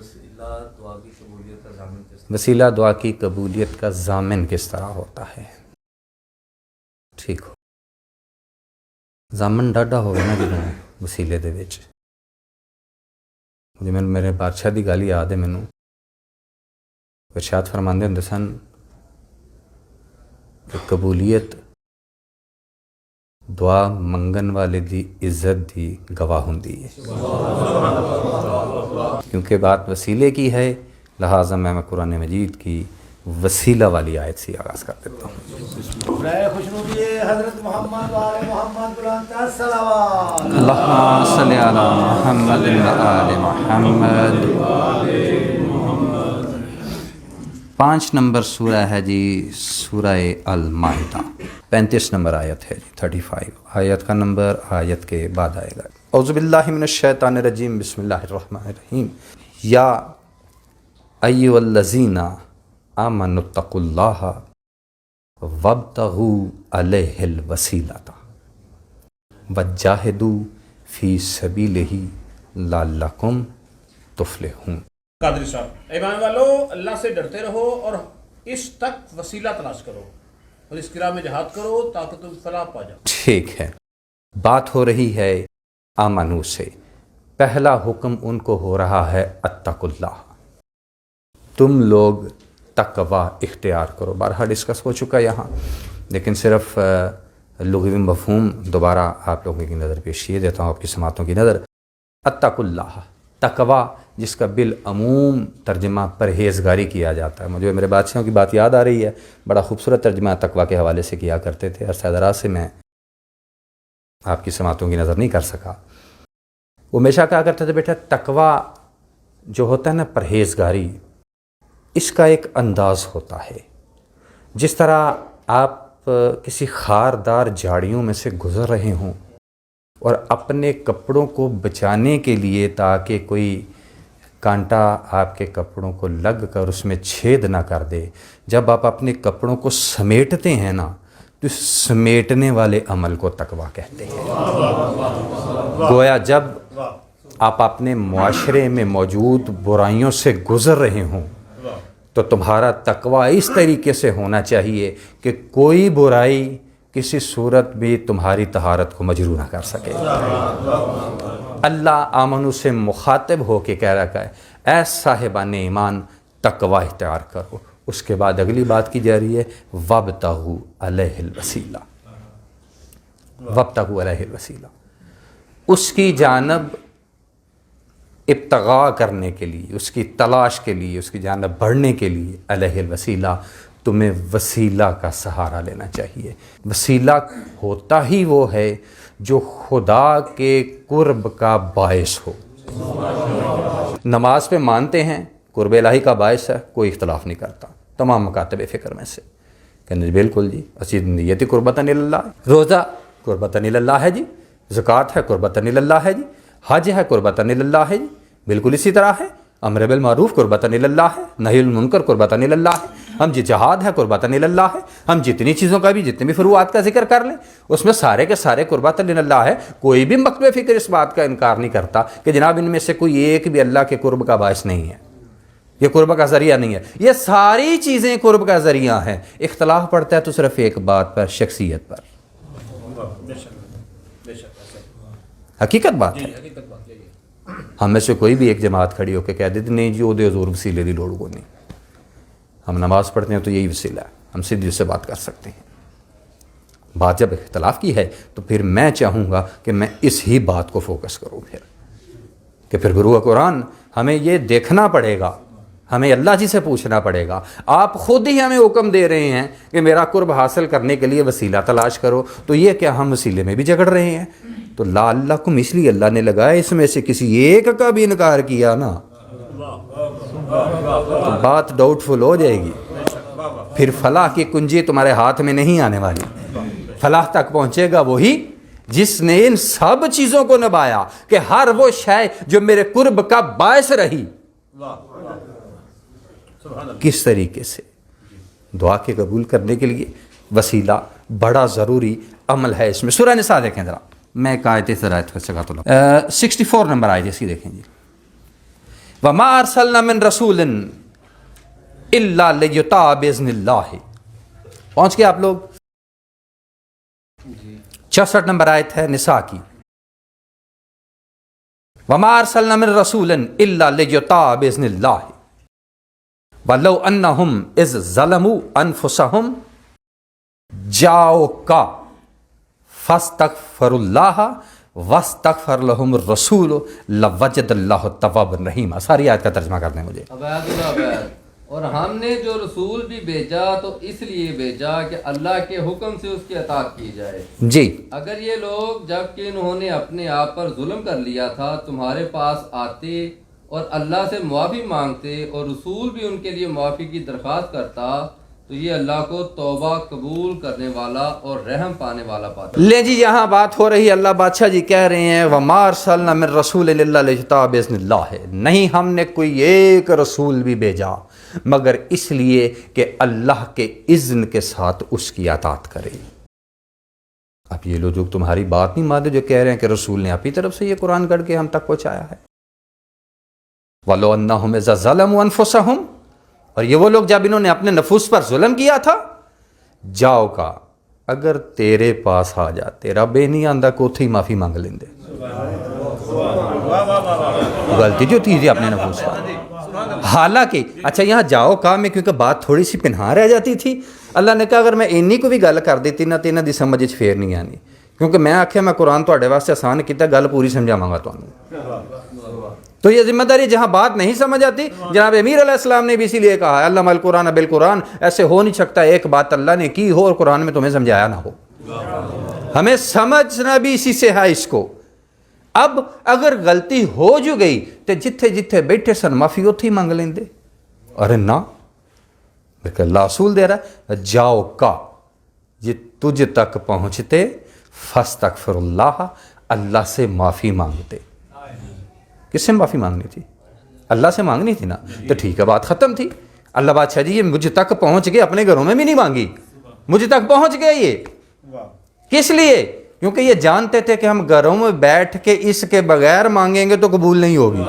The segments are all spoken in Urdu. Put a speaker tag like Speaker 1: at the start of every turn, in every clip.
Speaker 1: وسیلہ دعا کی قبولیت کا ضامن کس طرح ہوتا ہے؟ ٹھیک ہو ضامن ڈاڈا ہوگا نا جدوں وسیلے دے وچ جی میرے بادشاہ دی گل یاد ہے مینوں ارشاد فرماندے ہوندے سن کہ قبولیت دعا منگن والے دی عزت دی گواہ ہوندی ہے کیونکہ بات وسیلے کی ہے لہٰذا میں قرآن مجید کی وسیلہ والی آیت سے آغاز کر دیتا ہوں۔
Speaker 2: حضرت محمد وآل محمد بلند صلوات
Speaker 1: اللہم صلی علی محمد و آل محمد۔ 5 نمبر سورہ ہے جی سورہ المائدہ، 35 نمبر آیت ہے جی 35 آیت کا نمبر آیت کے بعد آئے گا۔ اعوذ باللہ من الشیطان الرجیم بسم اللہ الرحمن الرحیم۔ یا ایھا الذین آمنوا اتقوا اللہ وابتغوا الیہ الوسیلۃ وجاہدوا فی سبیلہ لعلکم تفلحون۔
Speaker 3: قادری صاحب، ایمان والو اللہ سے ڈرتے رہو اور اس تک وسیلہ تلاش کرو اور اس کی راہ میں جہاد کرو تاکہ تم فلاح پا جاؤ۔
Speaker 1: ٹھیک ہے، بات ہو رہی ہے آمنو سے۔ پہلا حکم ان کو ہو رہا ہے اتقوا اللہ، تم لوگ تقوی اختیار کرو۔ بارہا ڈسکس ہو چکا یہاں، لیکن صرف لغوی مفہوم دوبارہ آپ لوگوں کی نظر پیش یہ دیتا ہوں، آپ کی سماعتوں کی نظر۔ اتقوا اللہ، تقوی جس کا بالعموم ترجمہ پرہیزگاری کیا جاتا ہے۔ مجھے میرے بادشاہوں کی بات یاد آ رہی ہے، بڑا خوبصورت ترجمہ تقوی کے حوالے سے کیا کرتے تھے، عرصہ دراز سے میں آپ کی سماعتوں کی نظر نہیں کر سکا۔ وہ ہمیشہ کہا کرتے تھے بیٹا تقوی جو ہوتا ہے نا پرہیزگاری، اس کا ایک انداز ہوتا ہے۔ جس طرح آپ کسی خاردار جھاڑیوں میں سے گزر رہے ہوں اور اپنے کپڑوں کو بچانے کے لیے تاکہ کوئی کانٹا آپ کے کپڑوں کو لگ کر اس میں چھید نہ کر دے، جب آپ اپنے کپڑوں کو سمیٹتے ہیں نا تو اس سمیٹنے والے عمل کو تقوی کہتے ہیں۔ گویا جب آپ اپنے معاشرے میں موجود برائیوں سے گزر رہے ہوں تو تمہارا تقوی اس طریقے سے ہونا چاہیے کہ کوئی برائی کسی صورت بھی تمہاری طہارت کو مجروح نہ کر سکے۔ اللہ آمنو سے مخاطب ہو کے کہہ رہا ہے اے صاحبان ایمان تقوی اختیار کرو۔ اس کے بعد اگلی بات کی جا رہی ہے وابتغوا الیہ الوسیلہ، وابتغوا الیہ الوسیلہ، اس کی جانب ابتغاء کرنے کے لیے، اس کی تلاش کے لیے، اس کی جانب بڑھنے کے لیے الیہ الوسیلہ تمہیں وسیلہ کا سہارا لینا چاہیے۔ وسیلہ ہوتا ہی وہ ہے جو خدا کے قرب کا باعث ہو۔ نماز پہ مانتے ہیں قرب الہی کا باعث ہے، کوئی اختلاف نہیں کرتا تمام مکاتب فکر میں سے، کہنے بالکل جی اسی نیت قربتاً اللہ، روزہ قربتاً اللہ ہے جی، زکوٰۃ ہے قربتاً اللہ ہے جی، حج ہے قربتاً اللہ ہے جی، بالکل اسی طرح ہے امر بالمعروف قربتاً اللہ ہے، نہی المنکر قربتاً اللہ ہے، ہم جی جہاد ہے قربتاً اللہ ہے، ہم جتنی چیزوں کا بھی جتنے بھی فروعات کا ذکر کر لیں اس میں سارے کے سارے قربتاً اللہ ہے۔ کوئی بھی مکتب فکر اس بات کا انکار نہیں کرتا کہ جناب ان میں سے کوئی ایک بھی اللہ کے قرب کا باعث نہیں ہے، یہ قرب کا ذریعہ نہیں ہے، یہ ساری چیزیں قرب کا ذریعہ ہیں۔ اختلاف پڑتا ہے تو صرف ایک بات پر، شخصیت پر۔ حقیقت بات ہے، ہم میں سے کوئی بھی ایک جماعت کھڑی ہو کے کہہ دیتی نہیں جی وہ دے حضور وسیلے دی لوڑ کو نہیں، ہم نماز پڑھتے ہیں تو یہی وسیلہ ہے، ہم سیدھی سے بات کر سکتے ہیں۔ بات جب اختلاف کی ہے تو پھر میں چاہوں گا کہ میں اس ہی بات کو فوکس کروں کہ پھر بروح قرآن ہمیں یہ دیکھنا پڑے گا، ہمیں اللہ جی سے پوچھنا پڑے گا۔ آپ خود ہی ہمیں حکم دے رہے ہیں کہ میرا قرب حاصل کرنے کے لیے وسیلہ تلاش کرو، تو یہ کیا ہم وسیلے میں بھی جھگڑ رہے ہیں؟ تو لعلکم اس لیے اللہ نے لگایا، اس میں سے کسی ایک کا بھی انکار کیا نا تو بات ڈاؤٹ فل ہو جائے گی، پھر فلاح کی کنجی تمہارے ہاتھ میں نہیں آنے والی۔ فلاح تک پہنچے گا وہی جس نے ان سب چیزوں کو نبھایا کہ ہر وہ شے جو میرے قرب کا باعث رہی، کس طریقے سے دعا کے قبول کرنے کے لیے وسیلہ بڑا ضروری عمل ہے۔ اس میں سورہ نساء دیکھیں ذرا، میں ایک آیت سے آیت کر سکا تو 64 نمبر آیت اس کی دیکھیں جی۔ وما ارسلنا من رسول الا لیطاع باذن اللہ. پہنچ گئے آپ لوگ؟ 66 نمبر آیت ہے نساء کی. وما ارسلنا من رسول الا لیطاع باذن اللہ ولو انہم اذ ظلموا انفسہم جاؤک فاستغفروا اللہ واستغفر لهم الرسول لوجد اللہ توابا رحیما. ساری آیت کا ترجمہ کر دیں مجھے.
Speaker 4: اور ہم نے جو رسول بھی بھیجا تو اس لیے بھیجا کہ اللہ کے حکم سے اس کی اطاعت کی جائے.
Speaker 1: جی.
Speaker 4: اگر یہ لوگ جب کہ انہوں نے اپنے آپ پر ظلم کر لیا تھا تمہارے پاس آتے اور اللہ سے معافی مانگتے اور رسول بھی ان کے لیے معافی کی درخواست کرتا تو یہ اللہ کو توبہ قبول کرنے والا اور رحم پانے والا پاتا.
Speaker 1: لے جی یہاں بات ہو رہی ہے، اللہ بادشاہ جی کہہ رہے ہیں وما ارسلنا من رسول الا لیطاع باذن اللہ ہے. نہیں ہم نے کوئی ایک رسول بھی بھیجا مگر اس لیے کہ اللہ کے اذن کے ساتھ اس کی اطاعت کرے. اب یہ لوگ تمہاری بات نہیں مانتے جو کہہ رہے ہیں کہ رسول نے اپنی طرف سے یہ قرآن کر کے ہم تک پہنچایا ہے. وَلَوْ أَنَّهُمْ إِذَا ظَلَمُوا أَنفُسَهُمْ، اور یہ وہ لوگ جب انہوں نے اپنے نفوس پر ظلم کیا تھا، جاؤ کا اگر تیرے پاس آ جا، تیرا بے نہیں آندہ کو تھی معافی مانگ لیں دے. غلطی جو تھی اپنے نفوس پر. حالانکہ اچھا یہاں جاؤ کا میں کیونکہ بات تھوڑی سی پنہا رہ جاتی تھی، اللہ نے کہا اگر میں اینی کو بھی گل کر دیتی نہ تینہ دی سمجھ پھیر نہیں آنی، کیونکہ میں آکھیا میں قرآن تواڈے واسطے آسان کیتا گل پوری سمجھاواں گا تانوں. تو یہ ذمہ داری جہاں بات نہیں سمجھ آتی، جناب امیر علیہ السلام نے بھی اسی لیے کہا ہے علم القرآن بالقرآن. ایسے ہو نہیں سکتا ایک بات اللہ نے کی ہو اور قرآن میں تمہیں سمجھایا نہ ہو. ہمیں سمجھنا بھی اسی سے ہے اس کو. اب اگر غلطی ہو جو گئی تو جتھے جتھے بیٹھے سن معافی اتھی مانگ لیں دے. ارے نہ، لیکن اللہ اصول دے رہا ہے جاؤ کا یہ تجھ تک پہنچتے فاستغفر اللہ، اللہ سے معافی مانگتے. کس سے معافی مانگنی تھی؟ اللہ سے مانگنی تھی نا. تو ٹھیک ہے بات ختم تھی. اللہ بادشاہ جی یہ مجھ تک پہنچ گئے، اپنے گھروں میں بھی نہیں مانگی، مجھ تک پہنچ گئے. یہ کس لیے؟ کیونکہ یہ جانتے تھے کہ ہم گھروں میں بیٹھ کے اس کے بغیر مانگیں گے تو قبول نہیں ہوگی.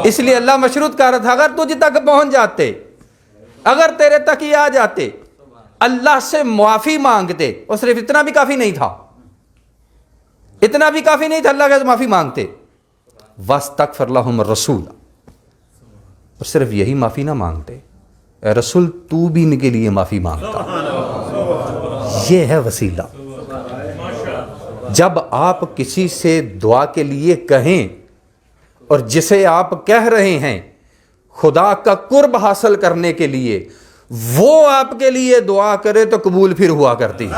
Speaker 1: اس لیے اللہ مشروط کر رہا تھا اگر تجھ تک پہنچ جاتے، اگر تیرے تک ہی آ جاتے، اللہ سے معافی مانگتے. اور صرف اتنا بھی کافی نہیں تھا، اتنا بھی کافی نہیں تھا، اللہ کے معافی مانگتے. واستغفر لهم الرسول، اور صرف یہی معافی نہ مانگتے، اے رسول تو بھی ان کے لیے معافی مانگتا. یہ ہے وسیلہ. جب آپ کسی سے دعا کے لیے کہیں اور جسے آپ کہہ رہے ہیں خدا کا قرب حاصل کرنے کے لیے وہ آپ کے لیے دعا کرے تو قبول پھر ہوا کرتی ہے.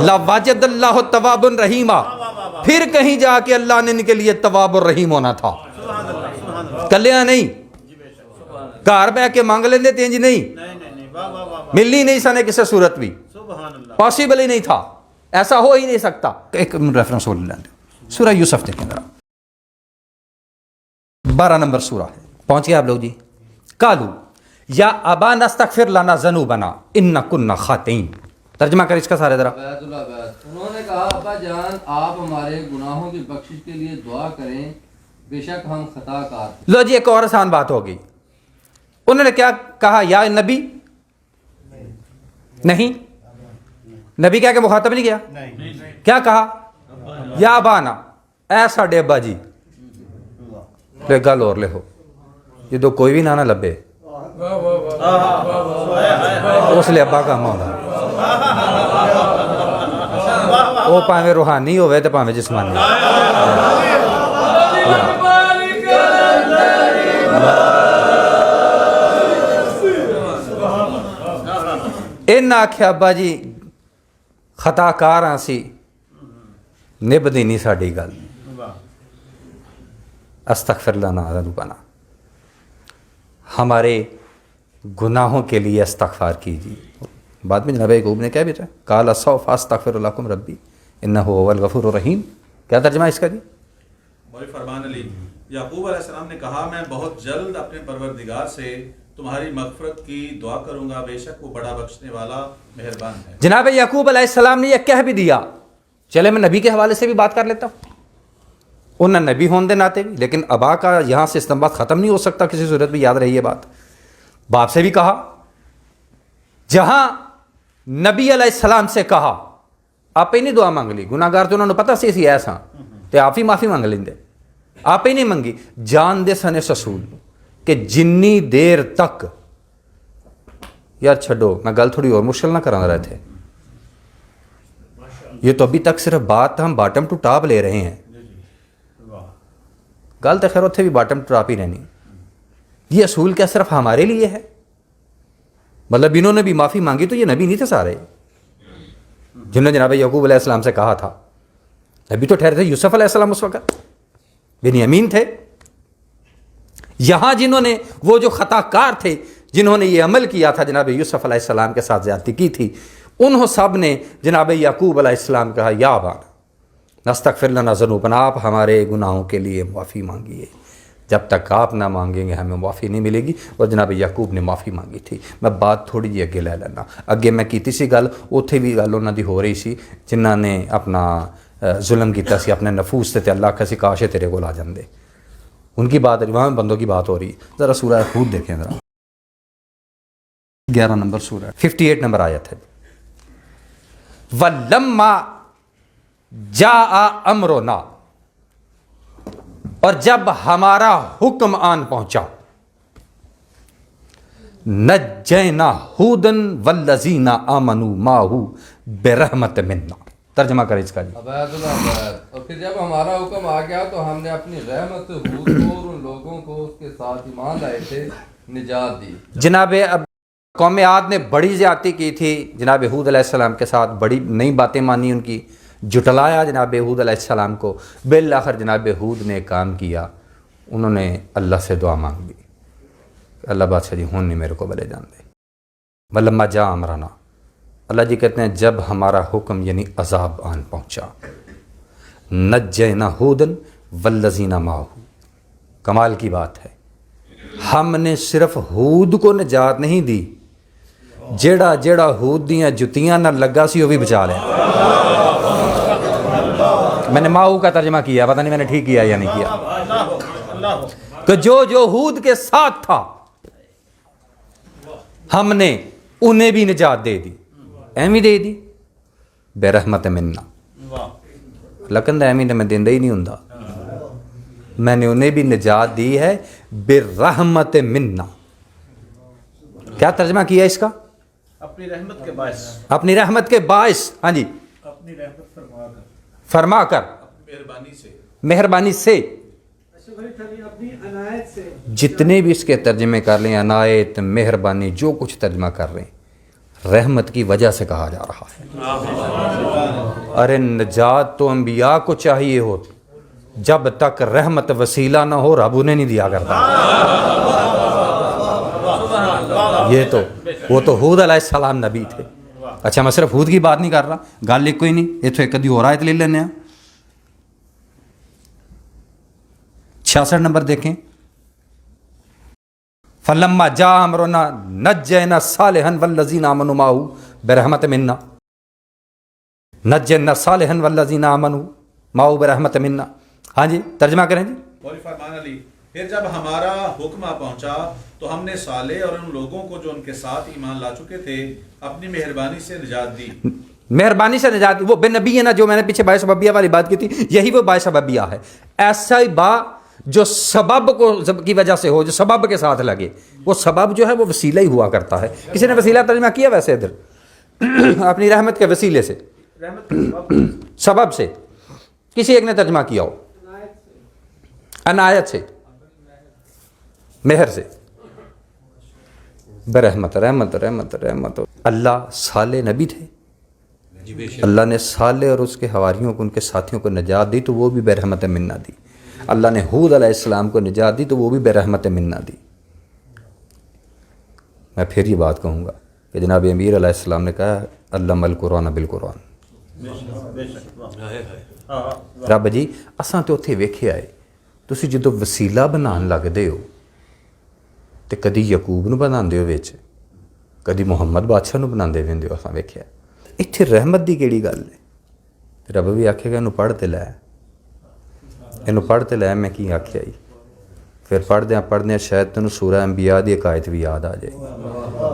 Speaker 1: لَوَجَدَ اللَّهُ تَوَابٌ رَحِيمًا، پھر کہیں جا کے اللہ نے ان کے لیے تواب الرحیم ہونا تھا. کلیاں نہیں، گھر بہ کے مانگ لیندے تینج نہیں، ملنی نہیں سنے کسی صورت بھی، پاسبل ہی نہیں تھا، ایسا ہو ہی نہیں سکتا. ایک ریفرنس ہو لیں سورہ یوسف دیکھیں ذرا، 12 نمبر سورہ ہے. پہنچ گئے آپ لوگ جی. قالوا یا ابانا استغفر لنا ذنوبنا ان كنا خاطئین. ترجمہ کر اس کا سارے ذرا.
Speaker 4: انہوں نے کہا ابا جان آپ ہمارے گناہوں کی بخشش کے لیے دعا کریں، بے شک ہم خطا کار.
Speaker 1: لو جی ایک اور آسان بات ہو گئی. انہوں نے کیا کہا؟ یا نبی نہیں، نبی کہہ کے مخاطب نہیں کیا. کیا کہا؟ یا ابانا، اے ساڈے ابا جی. لے گل اور لے ہو جدو کوئی بھی نہ لبے اس لیے ابا کام ہوتا، وہ پاویں روحانی ہوئے تو پاویں جسمانی. ان آکھیا ابا جی خطا کار ہاں سی، نبھدی نہیں ساڈی گل، استغفر لنا ذنوبنا، ہمارے گناہوں کے لیے استغفار کیجیے. بعد میں جناب یعقوب نے کیا بیٹا قال سوف استغفر لکم ربی انہ هو الغفور الرحیم. کیا ترجمہ اس کا جی؟
Speaker 5: مولوی فرمان علی، یعقوب علیہ السلام نے کہا میں بہت جلد اپنے پروردگار سے تمہاری مغفرت کی دعا کروں گا، بے شک وہ بڑا بخشنے والا مہربان ہے.
Speaker 1: جناب یعقوب علیہ السلام نے یہ کہہ بھی دیا. چلے میں نبی کے حوالے سے بھی بات کر لیتا ہوں. انہیں نبی ہونے دے ناتے بھی، لیکن ابا کا یہاں سے استنباط ختم نہیں ہو سکتا کسی صورت بھی، یاد رہی یہ بات. باپ سے بھی کہا، جہاں نبی علیہ السلام سے کہا آپ ہی نہیں دعا مانگ لی، گناہ گار تو انہوں نے پتہ سی اسی ایسا تو آپ ہی معافی مانگ لیں دے، آپ ہی نہیں منگی. جان دے سن اس اصول کہ جنی دیر تک، یار چھڈو میں گل تھوڑی اور مشکل نہ کرانا رہے تھے، یہ تو ابھی تک صرف بات ہم باٹم ٹو ٹاپ لے رہے ہیں، گل تو خیر اتنے بھی باٹم ٹو ٹاپ ہی رہنی. یہ اصول کیا صرف ہمارے لیے ہے؟ مطلب انہوں نے بھی معافی مانگی تو یہ نبی نہیں تھے سارے جنہوں نے جناب یعقوب علیہ السلام سے کہا تھا؟ نبی تو ٹھہرے تھے یوسف علیہ السلام اس وقت، بنیامین تھے. یہاں جنہوں نے وہ جو خطا کار تھے جنہوں نے یہ عمل کیا تھا جناب یوسف علیہ السلام کے ساتھ زیادتی کی تھی، انہوں سب نے جناب یعقوب علیہ السلام کہا یا ابانا نستغفر لنا ذنوبنا، آپ ہمارے گناہوں کے لیے معافی مانگیے، جب تک آپ نہ مانگیں گے ہمیں معافی نہیں ملے گی. اور جناب یعقوب نے معافی مانگی تھی. میں بات تھوڑی جی اگے لے لینا، اگے میں کیتی سی گل، اتھے بھی گل انہوں دی ہو رہی سی جنہاں نے اپنا ظلم کیتا سی اپنے نفوس سے، اللہ کسی کاش تیرے کو لا جاندے، ان کی بات وہاں بندوں کی بات ہو رہی ہے. ذرا سورہ ہود دیکھیں، ذرا 11 نمبر سورہ 58 نمبر آیت ہے. وَلَمَّا جَاءَ أَمْرُنَا، اور جب ہمارا حکم آن پہنچا، نجینا ہودن والذین آمنوا معہ برحمت منا. ترجمہ کریں اس کا جی.
Speaker 4: اور پھر جب ہمارا حکم آ گیا تو ہم نے اپنی رحمت سے ہود کو اور ان لوگوں کو اس کے ساتھ ایمان لائے تھے نجات دی.
Speaker 1: جناب قوم عاد نے بڑی زیادتی کی تھی جناب ہود علیہ السلام کے ساتھ، بڑی نئی باتیں مانی ان کی، جٹلایا جناب ہود علیہ السلام کو. بالآخر جناب ہود نے کام کیا، انہوں نے اللہ سے دعا مانگ لی، اللہ بادشاہ جی ہون نہیں میرے کو بلے جان دے. ولما جاء امرنا، اللہ جی کہتے ہیں جب ہمارا حکم یعنی عذاب آن پہنچا، نجینا ہودن والذین معہ. کمال کی بات ہے، ہم نے صرف ہود کو نجات نہیں دی، جیڑا جیڑا ہود دیاں جتیاں نہ لگا سی وہ بھی بچا لیا. میں نے ماؤ کا ترجمہ کیا، پتہ نہیں میں نے ٹھیک کیا یا نہیں کیا، کہ جو جو ہود کے ساتھ تھا ہم نے انہیں بھی نجات دے دی، ایمی دے دی بے رحمت منا. لیکن ایمی نے میں دیندہ ہی نہیں ہوں، میں نے انہیں بھی نجات دی ہے بے رحمت منا. کیا ترجمہ کیا اس کا؟
Speaker 3: اپنی رحمت کے باعث،
Speaker 1: اپنی رحمت کے باعث. ہاں جی،
Speaker 3: اپنی رحمت
Speaker 1: فرما کر، مہربانی سے.
Speaker 2: اپنی عنایت سے،
Speaker 1: جتنے بھی اس کے ترجمے کر لیں، عنایت، مہربانی، جو کچھ ترجمہ کر رہے ہیں، رحمت کی وجہ سے کہا جا رہا ہے. ارے نجات تو انبیاء کو چاہیے ہو، جب تک رحمت وسیلہ نہ ہو رب انہیں نہیں دیا کرتا. یہ تو وہ تو ہود علیہ السلام نبی تھے. اچھا میں صرف ہود کی بات نہیں کر رہا، گل ایک کوئی نہیں، یہ تو ایک ادھی اور آیت لے لینے ہیں. 66 نمبر دیکھیں. فلما جاء امرنا نجینا صالحا والذین آمنوا معه برحمت منا. نجینا صالحا والذین آمنوا معه برحمت منا. ہاں جی ترجمہ کریں جی.
Speaker 5: مولوی فرمان علی، پھر جب ہمارا حکم آ پہنچا تو ہم نے صالح اور ان لوگوں کو جو ان کے ساتھ ایمان لا چکے تھے اپنی مہربانی سے نجات دی.
Speaker 1: مہربانی سے نجات. وہ بے نبی ہے نا، جو میں نے پیچھے باعث سببیہ والی بات کی تھی، یہی وہ باعث سببیہ ہے. ایسا ہی با جو سبب کو کی وجہ سے ہو، جو سبب کے ساتھ لگے، وہ سبب جو ہے وہ وسیلہ ہی ہوا کرتا ہے. کسی نے وسیلہ ترجمہ کیا ویسے ادھر اپنی رحمت کے وسیلے سے، سبب سے. کسی ایک نے ترجمہ کیا ہو عنایت سے، مہر سے. برحمت، رحمت رحمت رحمت. اللہ صالح نبی تھے، اللہ نے صالح اور اس کے حواریوں کو، ان کے ساتھیوں کو نجات دی تو وہ بھی برحمت منا دی. اللہ نے ہود علیہ السلام کو نجات دی تو وہ بھی برحمت منا دی. میں پھر یہ بات کہوں گا کہ جناب امیر علیہ السلام نے کہا علم القرآن بالقرآن. رب جی اساں تو اتھے ویکھے آئے، تسی جدو وسیلہ بنان لگدے ہو تے کدی یعقوب نو بناندے ہو وچ، کدی محمد بادشاہ نو بناندے ویندے ہو. اساں ویکھیا اتھے رحمت دی کیڑی گل ہے؟ رب بھی آکھے گا انہوں پڑھ تے لے. ਇਹਨੂੰ ਪੜ੍ਹ ਤੇ ਲੈ ਮੈਂ ਕੀ ਆਖਿਆ ਜੀ। ਫਿਰ ਪੜ੍ਹਦਿਆਂ ਸ਼ਾਇਦ ਤੈਨੂੰ ਸੂਰਾ ਅੰਬੀਆ ਦੀ ਇੱਕ ਆਇਤ ਵੀ ਯਾਦ ਆ ਜਾਏ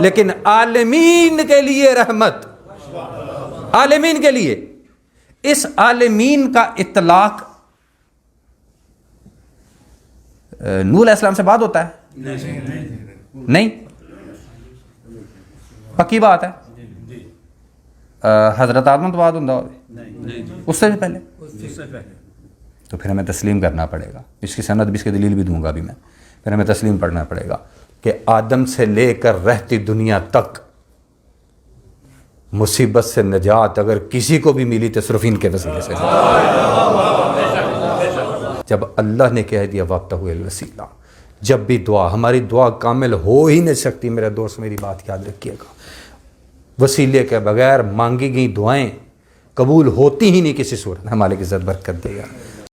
Speaker 1: لیکن عالمین کے لیے رحمت، عالمین کے لیے۔ اس عالمین کا اطلاق نوح علیہ السلام سے بعد ہوتا ہے؟ نہیں، پکی بات ہے۔ حضرت آدم تو بعد ہوتا ہے، اس سے بھی پہلے، تو پھر ہمیں تسلیم کرنا پڑے گا۔ اس کی سند بھی، اس کی دلیل بھی دوں گا بھی میں۔ پھر ہمیں تسلیم پڑھنا پڑے گا کہ آدم سے لے کر رہتی دنیا تک مصیبت سے نجات اگر کسی کو بھی ملی تو صرف ان کے وسیلے سے۔ جب اللہ نے کہہ دیا وابتغوا الوسیلہ، جب بھی دعا، ہماری دعا کامل ہو ہی نہیں سکتی میرے دوست، میری بات یاد رکھیے گا، وسیلے کے بغیر مانگی گئی دعائیں قبول ہوتی ہی نہیں کسی صورت۔ ہمارے عزت برکت دے گا۔